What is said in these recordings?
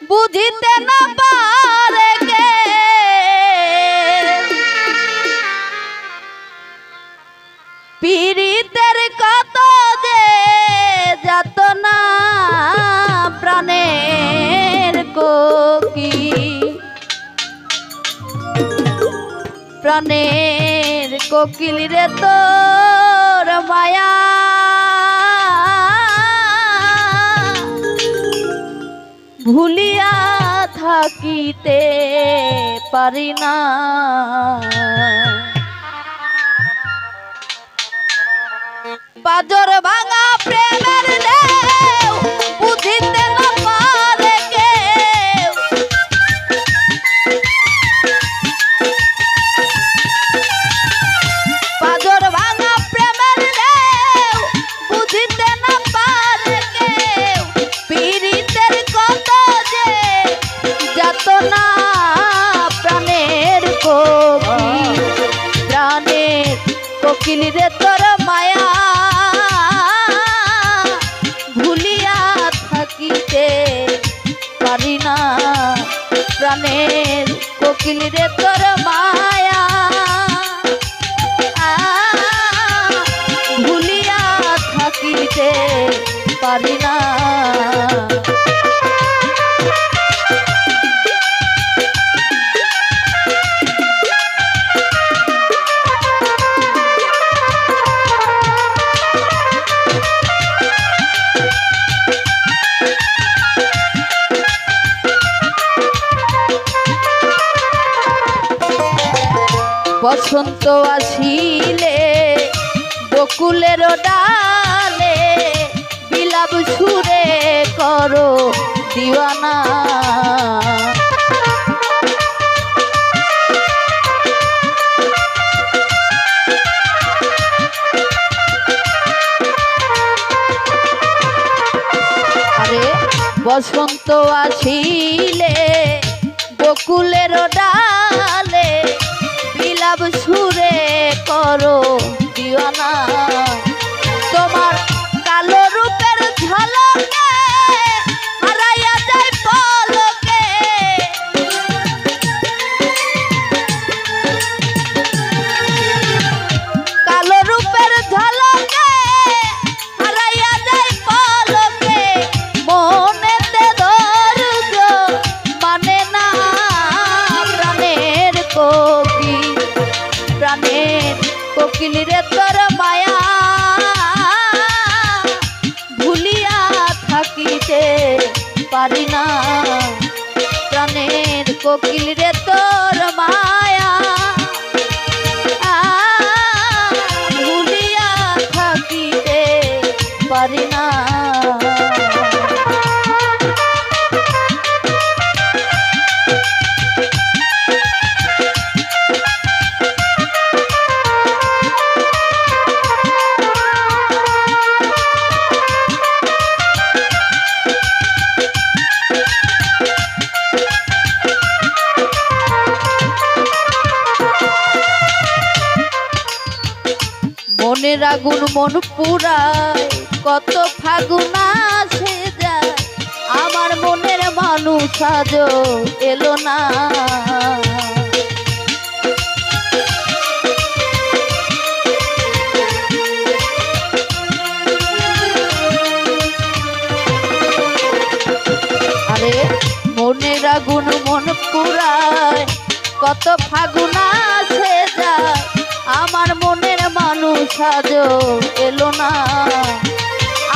বুঝিতে না পারে কে পীড়িতের কত যে যাতনা প্রাণের কোকিল রে তোর মায়া ভুলিয়া থাকিতে পারি না। বাজর ভাঙা প্রেমের ঢেউ বুঝিতে না পারে কেউ বাজর ভাঙা প্রেমের ঢেউ বুঝিতে না পারে কেউ পীড়িতের কত যে যাতনা প্রাণের কোকিল রে তোর মায়া ভুলিয়া থাকিতে পারি না। প্রাণের কোকিল রে তোর মায়া ভুলিয়া থাকিতে পারি না। বসন্ত আসিলে বকুলের ডালে বিলাপ সুরে করো দিওয়ানা। আরে বসন্ত আসিলে বকুলের ডালে বিলাপ সুরে করো দিওয়ানা। তোমার কালো রূপের ঝলকে হারাইয়া যায় পলকে কালো রূপের ঝলকে হারাইয়া যায় পলকে মনেতে ধৈর্য মানে না প্রাণের কোকিল রে তোর মায়া ভুলিয়া থাকিতে পারি না। প্রাণের কোকিল রে তোর মায়া ভুলিয়া থাকিতে পারি না। মনের আগুন মন পুরায় কত ফাগুন আসে যায় আমার মনের মানুষ আজও এলো না। আরে মনের আগুন মন পুরায় কত ফাগুন আসে যায় আমার মনের মানুষ আজও এলো না।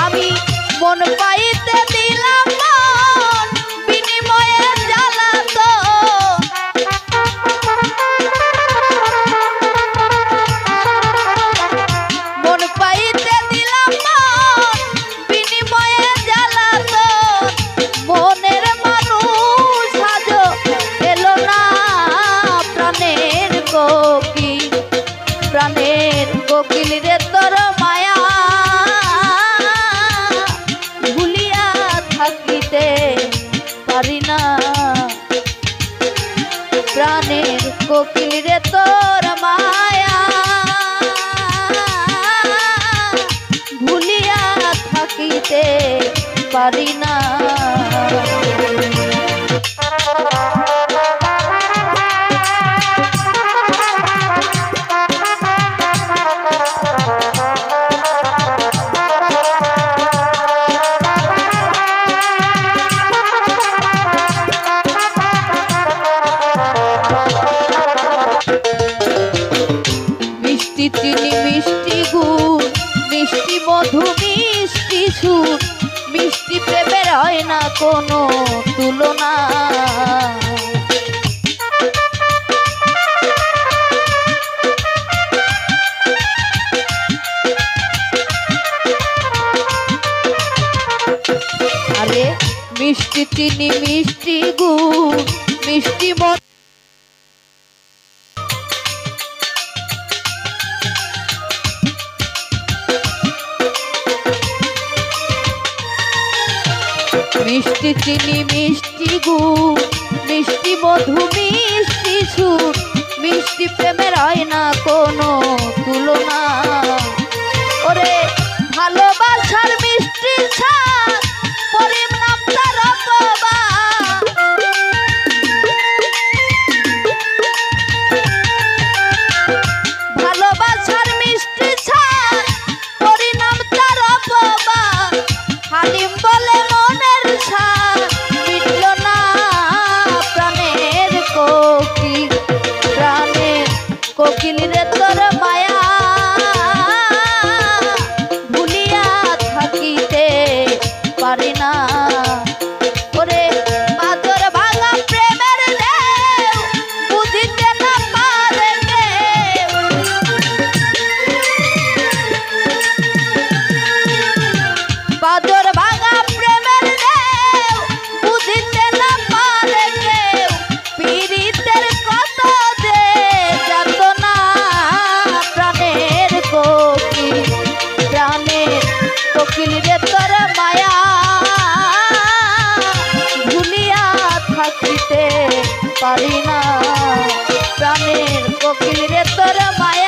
আমি মন পাইতে দিলাম মন বিনিময়ে জ্বালাতন মন পাইতে দিলাম মন বিনিময়ে জ্বালাতন মনের মানুষ আজও এলো না। প্রাণের কোকিল রে তোর মায়া ভুলিয়া থাকিতে পারি না। প্রাণের কোকিল রে তোর মায়া ভুলিয়া থাকিতে পারি না। হয় না কোনো তুলনা। আরে মিষ্টি চিনি মিষ্টি গুড় মিষ্টি মধু মিষ্টি চিনি মিষ্টি গুড় মিষ্টি মধু মিষ্টি সুর মিষ্টি প্রেমের হয় না কোনো তুলনা। ওরে ভালোবাসার মিষ্টি ছাড় পরিম নাম তার অপবাদ। ভালোবাসার মিষ্টি ছাড় পরিণাম তার অপবাদ। হালিম বলে মনের ছাড় মিটল না প্রাণের কোকিল। প্রাণের কোকিল রে তোর মায়া ভুলিয়া থাকিতে পারি না। ওরে বাদর ভাঙা প্রেমের ঢেউ বুঝিতে না পারে কেউ। বাদর ভাঙা প্রেমের ঢেউ বুঝিতে না পারে কেউ। পীড়িতের কত যে যাতনা প্রাণের কোকিল। প্রাণের কোকিল রে তোর মায়া ভুলিয়া থাকিতে পারি না। প্রাণের কোকিল রে তোর মায়া